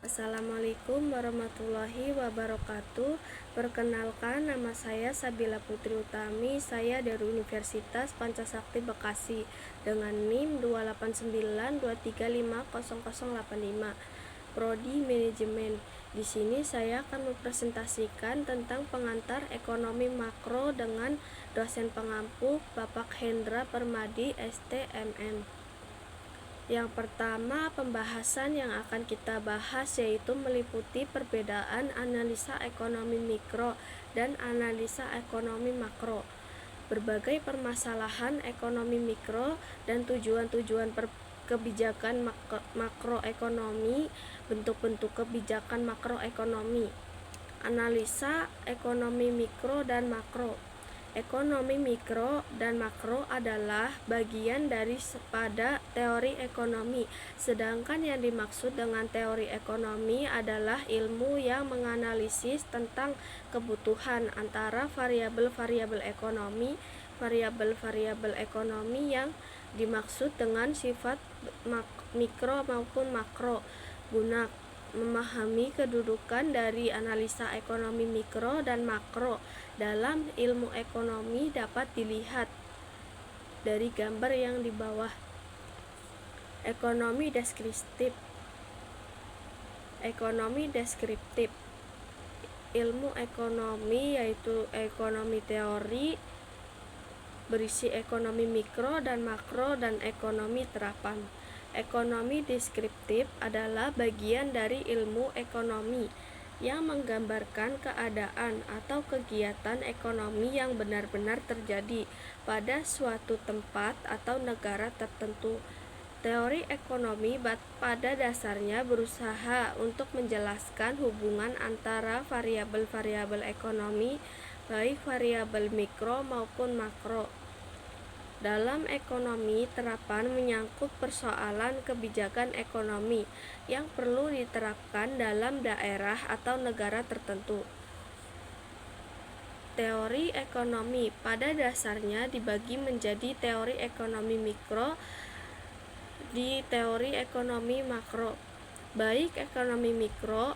Assalamualaikum warahmatullahi wabarakatuh. Perkenalkan, nama saya Sabila Putri Utami. Saya dari Universitas Pancasakti Bekasi dengan NIM 28923500085, Prodi Manajemen. Di sini saya akan mempresentasikan tentang pengantar ekonomi makro dengan dosen pengampu Bapak Hendra Permadi, STMM. Yang pertama, pembahasan yang akan kita bahas yaitu meliputi perbedaan analisa ekonomi mikro dan analisa ekonomi makro, berbagai permasalahan ekonomi mikro dan tujuan-tujuan kebijakan makroekonomi, bentuk-bentuk kebijakan makroekonomi. Analisa ekonomi mikro dan makro. Ekonomi mikro dan makro adalah bagian dari pada teori ekonomi, sedangkan yang dimaksud dengan teori ekonomi adalah ilmu yang menganalisis tentang kebutuhan antara variabel-variabel ekonomi. Variabel-variabel ekonomi yang dimaksud dengan sifat mikro maupun makro. Guna memahami kedudukan dari analisa ekonomi mikro dan makro dalam ilmu ekonomi dapat dilihat dari gambar yang di bawah. Ekonomi deskriptif. Ekonomi deskriptif. Ilmu ekonomi yaitu ekonomi teori, berisi ekonomi mikro dan makro dan ekonomi terapan. Ekonomi deskriptif adalah bagian dari ilmu ekonomi yang menggambarkan keadaan atau kegiatan ekonomi yang benar-benar terjadi pada suatu tempat atau negara tertentu. Teori ekonomi pada dasarnya berusaha untuk menjelaskan hubungan antara variabel-variabel ekonomi, baik variabel mikro maupun makro. Dalam ekonomi terapan menyangkut persoalan kebijakan ekonomi yang perlu diterapkan dalam daerah atau negara tertentu. Teori ekonomi pada dasarnya dibagi menjadi teori ekonomi mikro di teori ekonomi makro. Baik ekonomi mikro,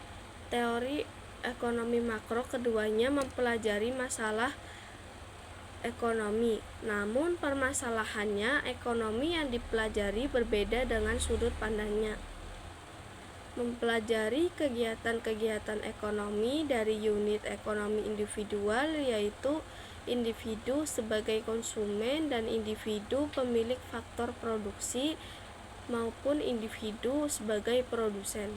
teori ekonomi makro keduanya mempelajari masalah ekonomi. Namun permasalahannya ekonomi yang dipelajari berbeda dengan sudut pandangnya. Mempelajari kegiatan-kegiatan ekonomi dari unit ekonomi individual, yaitu individu sebagai konsumen dan individu pemilik faktor produksi maupun individu sebagai produsen.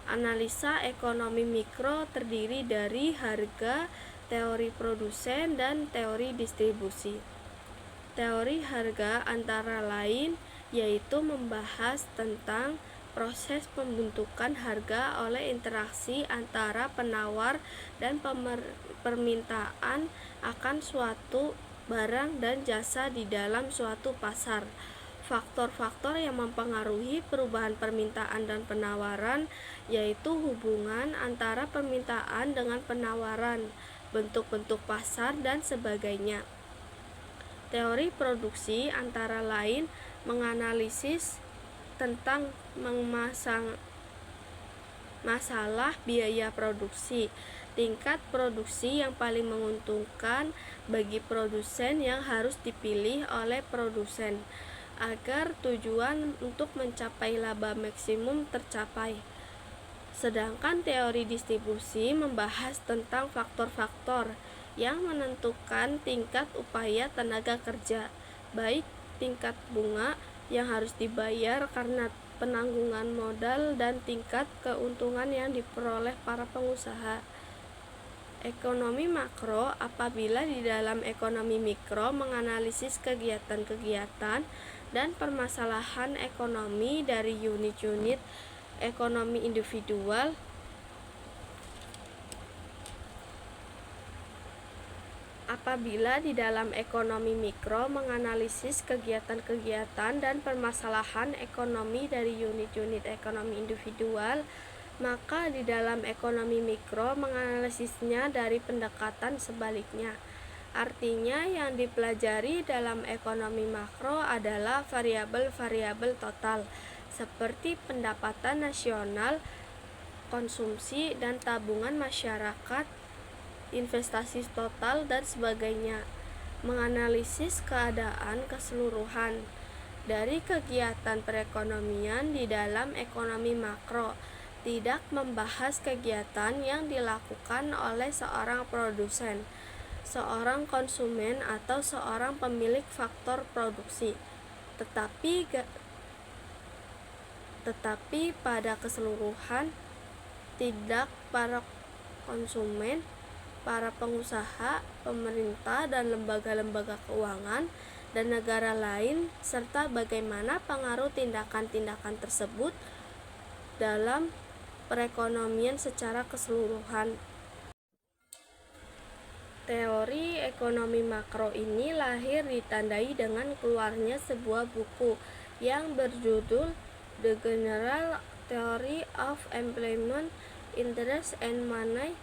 Analisa ekonomi mikro terdiri dari harga, teori produsen, dan teori distribusi. Teori harga antara lain yaitu membahas tentang proses pembentukan harga oleh interaksi antara penawar dan permintaan akan suatu barang dan jasa di dalam suatu pasar. Faktor-faktor yang mempengaruhi perubahan permintaan dan penawaran yaitu hubungan antara permintaan dengan penawaran, bentuk-bentuk pasar, dan sebagainya. Teori produksi antara lain menganalisis tentang masalah biaya produksi, tingkat produksi yang paling menguntungkan bagi produsen yang harus dipilih oleh produsen agar tujuan untuk mencapai laba maksimum tercapai. Sedangkan teori distribusi membahas tentang faktor-faktor yang menentukan tingkat upaya tenaga kerja, baik tingkat bunga yang harus dibayar karena penanggungan modal dan tingkat keuntungan yang diperoleh para pengusaha. Ekonomi makro apabila di dalam ekonomi mikro menganalisis kegiatan-kegiatan dan permasalahan ekonomi dari unit-unit ekonomi individual. Apabila di dalam ekonomi mikro menganalisis kegiatan-kegiatan dan permasalahan ekonomi dari unit-unit ekonomi individual, maka di dalam ekonomi mikro menganalisisnya dari pendekatan sebaliknya. Artinya yang dipelajari dalam ekonomi makro adalah variabel-variabel total seperti pendapatan nasional, konsumsi dan tabungan masyarakat, investasi total, dan sebagainya. Menganalisis keadaan keseluruhan dari kegiatan perekonomian di dalam ekonomi makro, tidak membahas kegiatan yang dilakukan oleh seorang produsen, seorang konsumen, atau seorang pemilik faktor produksi, tetapi pada keseluruhan, tidak para konsumen, para pengusaha, pemerintah dan lembaga-lembaga keuangan, dan negara lain, serta bagaimana pengaruh tindakan-tindakan tersebut dalam perekonomian secara keseluruhan. Teori ekonomi makro ini lahir ditandai dengan keluarnya sebuah buku yang berjudul The General Theory of Employment, Interest and Money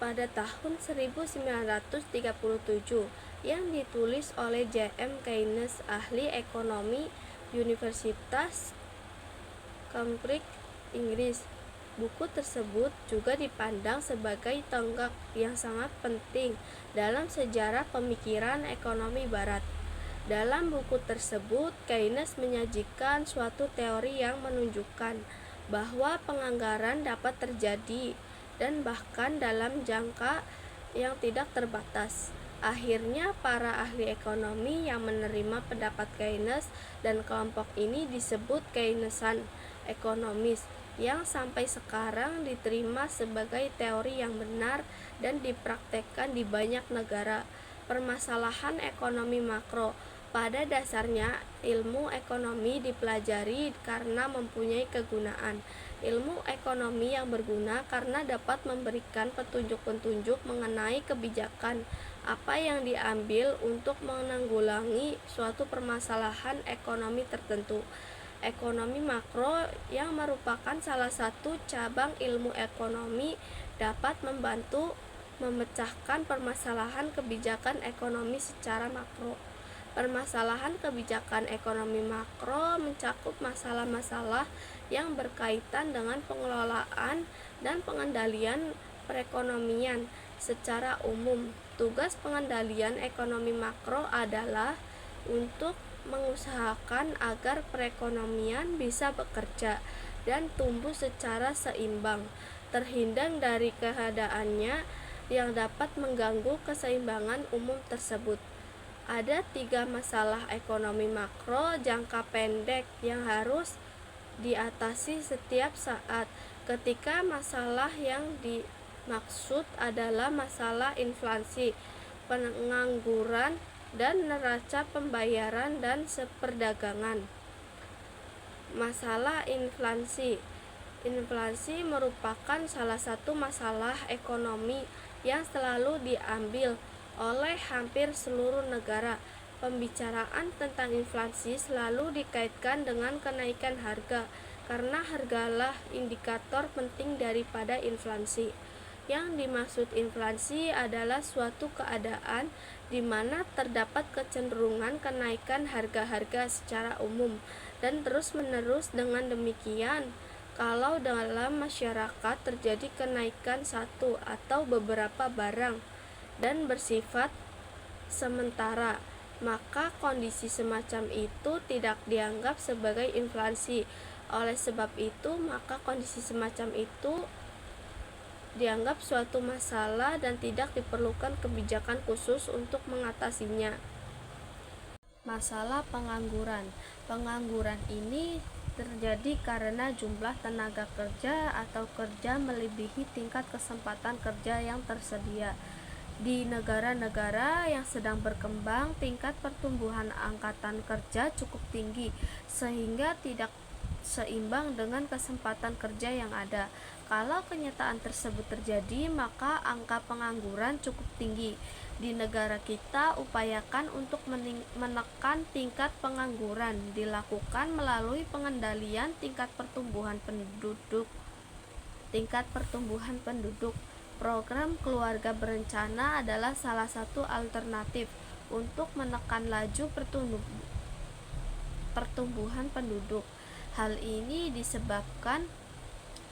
pada tahun 1937 yang ditulis oleh J.M. Keynes, ahli ekonomi Universitas Cambridge, Inggris. Buku tersebut juga dipandang sebagai tonggak yang sangat penting dalam sejarah pemikiran ekonomi Barat. Dalam buku tersebut, Keynes menyajikan suatu teori yang menunjukkan bahwa penganggaran dapat terjadi dan bahkan dalam jangka yang tidak terbatas. Akhirnya, para ahli ekonomi yang menerima pendapat Keynes dan kelompok ini disebut Keynesian ekonomis, yang sampai sekarang diterima sebagai teori yang benar dan dipraktekkan di banyak negara. Permasalahan ekonomi makro. Pada dasarnya, ilmu ekonomi dipelajari karena mempunyai kegunaan. Ilmu ekonomi yang berguna karena dapat memberikan petunjuk-petunjuk mengenai kebijakan apa yang diambil untuk menanggulangi suatu permasalahan ekonomi tertentu. Ekonomi makro, yang merupakan salah satu cabang ilmu ekonomi, dapat membantu memecahkan permasalahan kebijakan ekonomi secara makro. Permasalahan kebijakan ekonomi makro mencakup masalah-masalah yang berkaitan dengan pengelolaan dan pengendalian perekonomian secara umum. Tugas pengendalian ekonomi makro adalah untuk mengusahakan agar perekonomian bisa bekerja dan tumbuh secara seimbang, terhindar dari keadaannya yang dapat mengganggu keseimbangan umum tersebut. Ada 3 masalah ekonomi makro jangka pendek yang harus diatasi setiap saat. Ketika masalah yang dimaksud adalah masalah inflasi, pengangguran, dan neraca pembayaran dan perdagangan. Masalah inflasi. Inflasi merupakan salah satu masalah ekonomi yang selalu diambil oleh hampir seluruh negara. Pembicaraan tentang inflasi selalu dikaitkan dengan kenaikan harga, karena hargalah indikator penting daripada inflasi. Yang dimaksud inflasi adalah suatu keadaan di mana terdapat kecenderungan kenaikan harga-harga secara umum dan terus-menerus. Dengan demikian, kalau dalam masyarakat terjadi kenaikan satu atau beberapa barang dan bersifat sementara, maka kondisi semacam itu tidak dianggap sebagai inflasi. Oleh sebab itu, maka kondisi semacam itu dianggap suatu masalah dan tidak diperlukan kebijakan khusus untuk mengatasinya. Masalah pengangguran. Pengangguran ini terjadi karena jumlah tenaga kerja atau kerja melebihi tingkat kesempatan kerja yang tersedia. Di negara-negara yang sedang berkembang, tingkat pertumbuhan angkatan kerja cukup tinggi sehingga tidak seimbang dengan kesempatan kerja yang ada. Kalau kenyataan tersebut terjadi, maka angka pengangguran cukup tinggi. Di negara kita, upayakan untuk menekan tingkat pengangguran dilakukan melalui pengendalian tingkat pertumbuhan penduduk. Program keluarga berencana adalah salah satu alternatif untuk menekan laju pertumbuhan penduduk. Hal ini disebabkan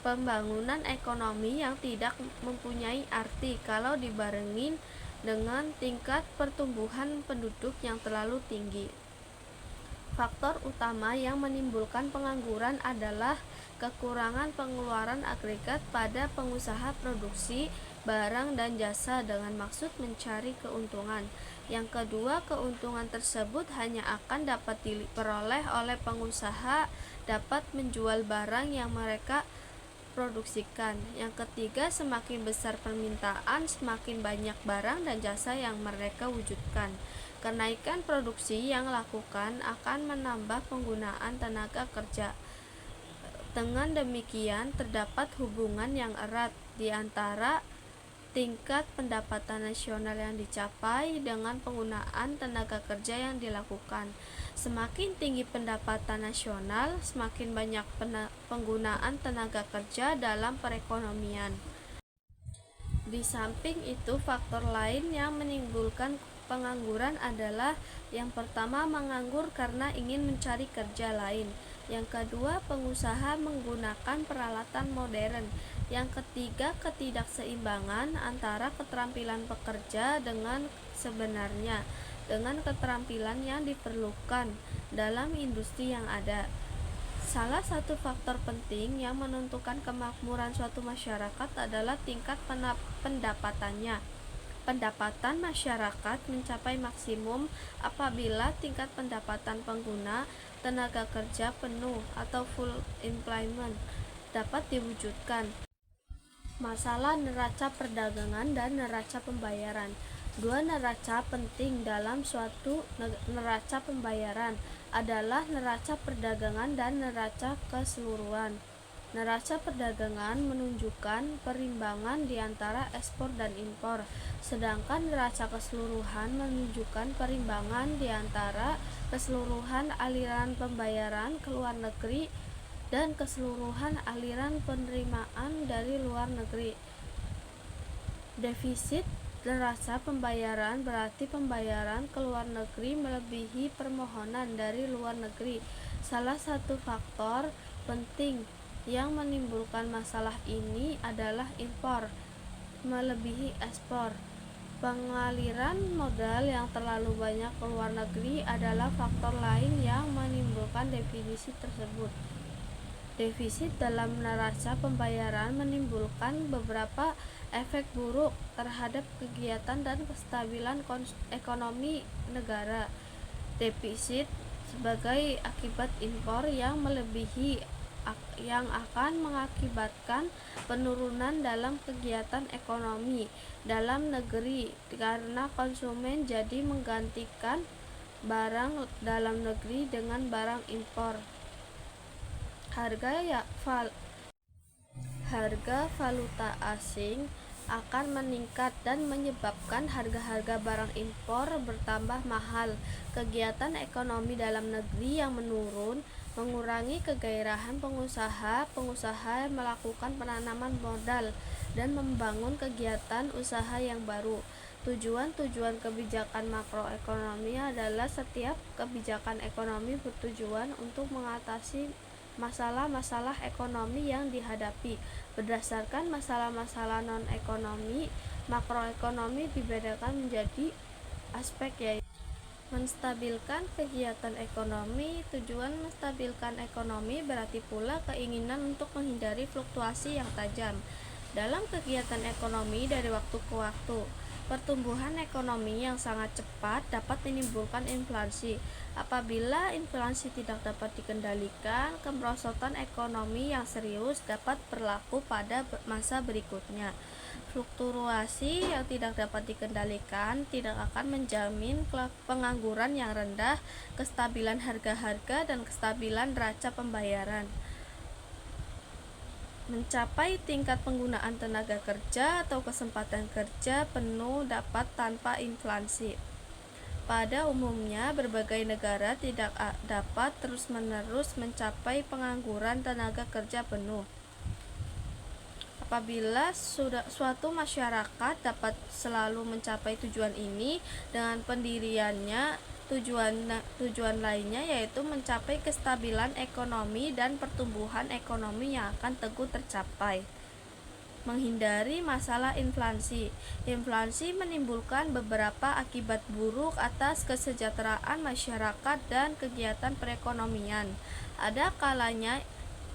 pembangunan ekonomi yang tidak mempunyai arti kalau dibarengin dengan tingkat pertumbuhan penduduk yang terlalu tinggi. Faktor utama yang menimbulkan pengangguran adalah kekurangan pengeluaran agregat pada pengusaha produksi barang dan jasa dengan maksud mencari keuntungan. Yang kedua, keuntungan tersebut hanya akan dapat diperoleh oleh pengusaha dapat menjual barang yang mereka produksikan. Yang ketiga, semakin besar permintaan, semakin banyak barang dan jasa yang mereka wujudkan. Kenaikan produksi yang lakukan akan menambah penggunaan tenaga kerja. Dengan demikian, terdapat hubungan yang erat di antara tingkat pendapatan nasional yang dicapai dengan penggunaan tenaga kerja yang dilakukan. Semakin tinggi pendapatan nasional, semakin banyak penggunaan tenaga kerja dalam perekonomian. Di samping itu, faktor lain yang menimbulkan pengangguran adalah yang pertama, menganggur karena ingin mencari kerja lain. Yang kedua, pengusaha menggunakan peralatan modern. Yang ketiga, ketidakseimbangan antara keterampilan pekerja dengan sebenarnya dengan keterampilan yang diperlukan dalam industri yang ada. Salah satu faktor penting yang menentukan kemakmuran suatu masyarakat adalah tingkat pendapatannya. Pendapatan masyarakat mencapai maksimum apabila tingkat pendapatan pengguna tenaga kerja penuh atau full employment dapat diwujudkan. Masalah neraca perdagangan dan neraca pembayaran. Dua neraca penting dalam suatu neraca pembayaran adalah neraca perdagangan dan neraca keseluruhan. Neraca perdagangan menunjukkan perimbangan di antara ekspor dan impor, sedangkan neraca keseluruhan menunjukkan perimbangan di antara keseluruhan aliran pembayaran ke luar negeri dan keseluruhan aliran penerimaan dari luar negeri. Defisit neraca pembayaran berarti pembayaran ke luar negeri melebihi permohonan dari luar negeri. Salah satu faktor penting yang menimbulkan masalah ini adalah impor melebihi ekspor. Pengaliran modal yang terlalu banyak ke luar negeri adalah faktor lain yang menimbulkan defisit tersebut. Defisit dalam neraca pembayaran menimbulkan beberapa efek buruk terhadap kegiatan dan kestabilan ekonomi negara. Defisit sebagai akibat impor yang melebihi yang akan mengakibatkan penurunan dalam kegiatan ekonomi dalam negeri karena konsumen jadi menggantikan barang dalam negeri dengan barang impor. Harga valuta asing akan meningkat dan menyebabkan harga-harga barang impor bertambah mahal. Kegiatan ekonomi dalam negeri yang menurun mengurangi kegairahan pengusaha melakukan penanaman modal dan membangun kegiatan usaha yang baru. Tujuan kebijakan makroekonomi adalah setiap kebijakan ekonomi bertujuan untuk mengatasi masalah-masalah ekonomi yang dihadapi. Berdasarkan masalah-masalah non-ekonomi, makroekonomi dibedakan menjadi aspek yaitu menstabilkan kegiatan ekonomi. Tujuan menstabilkan ekonomi berarti pula keinginan untuk menghindari fluktuasi yang tajam dalam kegiatan ekonomi dari waktu ke waktu. Pertumbuhan ekonomi yang sangat cepat dapat menimbulkan inflasi. Apabila inflasi tidak dapat dikendalikan, kemerosotan ekonomi yang serius dapat berlaku pada masa berikutnya. Fluktuasi yang tidak dapat dikendalikan tidak akan menjamin pengangguran yang rendah, kestabilan harga-harga, dan kestabilan neraca pembayaran. Mencapai tingkat penggunaan tenaga kerja atau kesempatan kerja penuh dapat tanpa inflasi. Pada umumnya, berbagai negara tidak dapat terus-menerus mencapai pengangguran tenaga kerja penuh. Apabila suatu masyarakat dapat selalu mencapai tujuan ini dengan pendiriannya Tujuan lainnya yaitu mencapai kestabilan ekonomi dan pertumbuhan ekonomi yang akan teguh tercapai. Menghindari masalah inflasi. Inflasi menimbulkan beberapa akibat buruk atas kesejahteraan masyarakat dan kegiatan perekonomian. Ada kalanya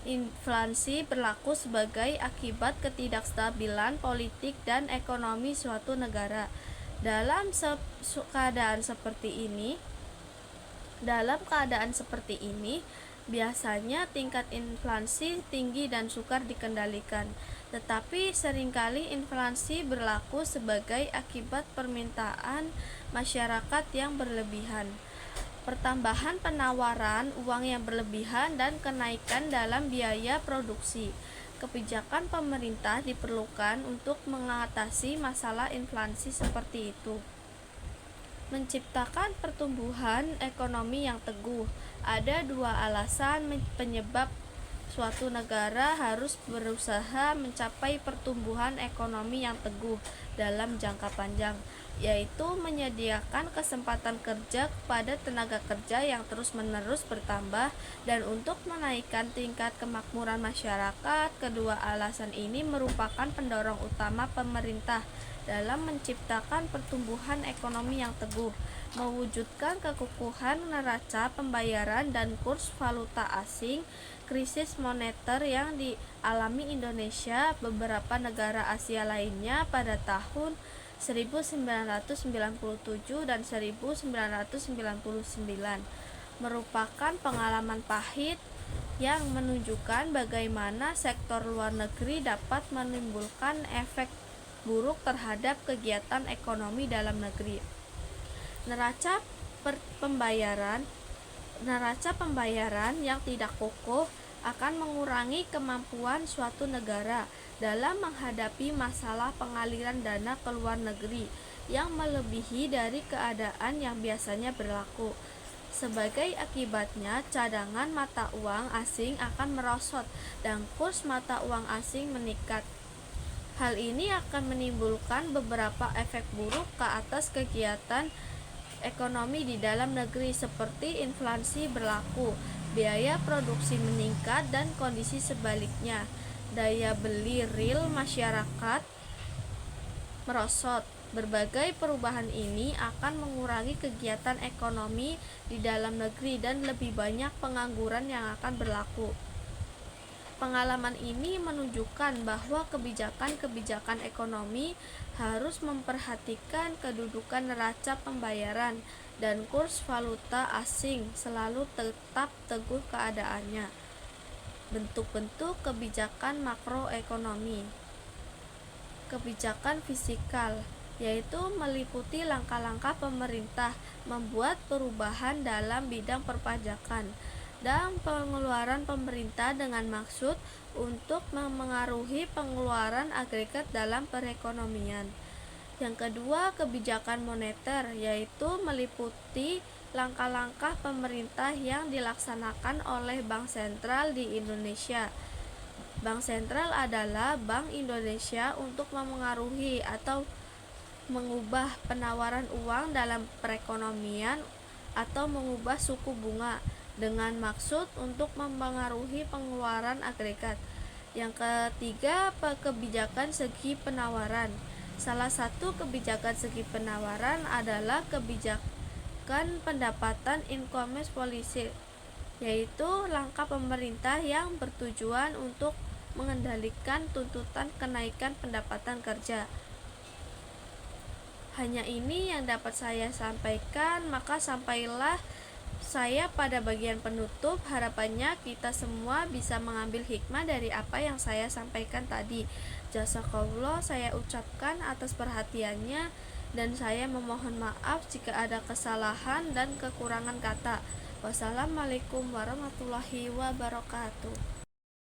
inflasi berlaku sebagai akibat ketidakstabilan politik dan ekonomi suatu negara. Dalam keadaan seperti ini, biasanya tingkat inflasi tinggi dan sukar dikendalikan. Tetapi seringkali inflasi berlaku sebagai akibat permintaan masyarakat yang berlebihan, pertambahan penawaran uang yang berlebihan, dan kenaikan dalam biaya produksi. Kebijakan pemerintah diperlukan untuk mengatasi masalah inflasi seperti itu. Menciptakan pertumbuhan ekonomi yang teguh. Ada dua alasan penyebab suatu negara harus berusaha mencapai pertumbuhan ekonomi yang teguh dalam jangka panjang, yaitu menyediakan kesempatan kerja kepada tenaga kerja yang terus-menerus bertambah dan untuk menaikkan tingkat kemakmuran masyarakat. Kedua alasan ini merupakan pendorong utama pemerintah dalam menciptakan pertumbuhan ekonomi yang teguh, mewujudkan kekukuhan neraca pembayaran dan kurs valuta asing. Krisis moneter yang dialami Indonesia, beberapa negara Asia lainnya pada tahun 1997 dan 1999 merupakan pengalaman pahit yang menunjukkan bagaimana sektor luar negeri dapat menimbulkan efek buruk terhadap kegiatan ekonomi dalam negeri. Neraca pembayaran yang tidak kokoh akan mengurangi kemampuan suatu negara dalam menghadapi masalah pengaliran dana ke luar negeri yang melebihi dari keadaan yang biasanya berlaku. Sebagai akibatnya, cadangan mata uang asing akan merosot dan kurs mata uang asing meningkat. Hal ini akan menimbulkan beberapa efek buruk ke atas kegiatan ekonomi di dalam negeri, seperti inflasi berlaku, biaya produksi meningkat, dan kondisi sebaliknya, daya beli real masyarakat merosot. Berbagai perubahan ini akan mengurangi kegiatan ekonomi di dalam negeri dan lebih banyak pengangguran yang akan berlaku. Pengalaman ini menunjukkan bahwa kebijakan ekonomi harus memperhatikan kedudukan neraca pembayaran dan kurs valuta asing selalu tetap teguh keadaannya. Bentuk-bentuk kebijakan makroekonomi. Kebijakan fiskal, yaitu meliputi langkah-langkah pemerintah membuat perubahan dalam bidang perpajakan dan pengeluaran pemerintah dengan maksud untuk memengaruhi pengeluaran agregat dalam perekonomian. Yang kedua, kebijakan moneter, yaitu meliputi langkah-langkah pemerintah yang dilaksanakan oleh Bank Sentral di Indonesia. Bank Sentral adalah Bank Indonesia untuk memengaruhi atau mengubah penawaran uang dalam perekonomian atau mengubah suku bunga dengan maksud untuk mempengaruhi pengeluaran agregat. Yang ketiga, kebijakan segi penawaran. Salah satu kebijakan segi penawaran adalah kebijakan pendapatan income policy, yaitu langkah pemerintah yang bertujuan untuk mengendalikan tuntutan kenaikan pendapatan kerja. Hanya ini yang dapat saya sampaikan, maka sampailah saya pada bagian penutup. Harapannya kita semua bisa mengambil hikmah dari apa yang saya sampaikan tadi. Jazakallah saya ucapkan atas perhatiannya, dan saya memohon maaf jika ada kesalahan dan kekurangan kata. Wassalamualaikum warahmatullahi wabarakatuh.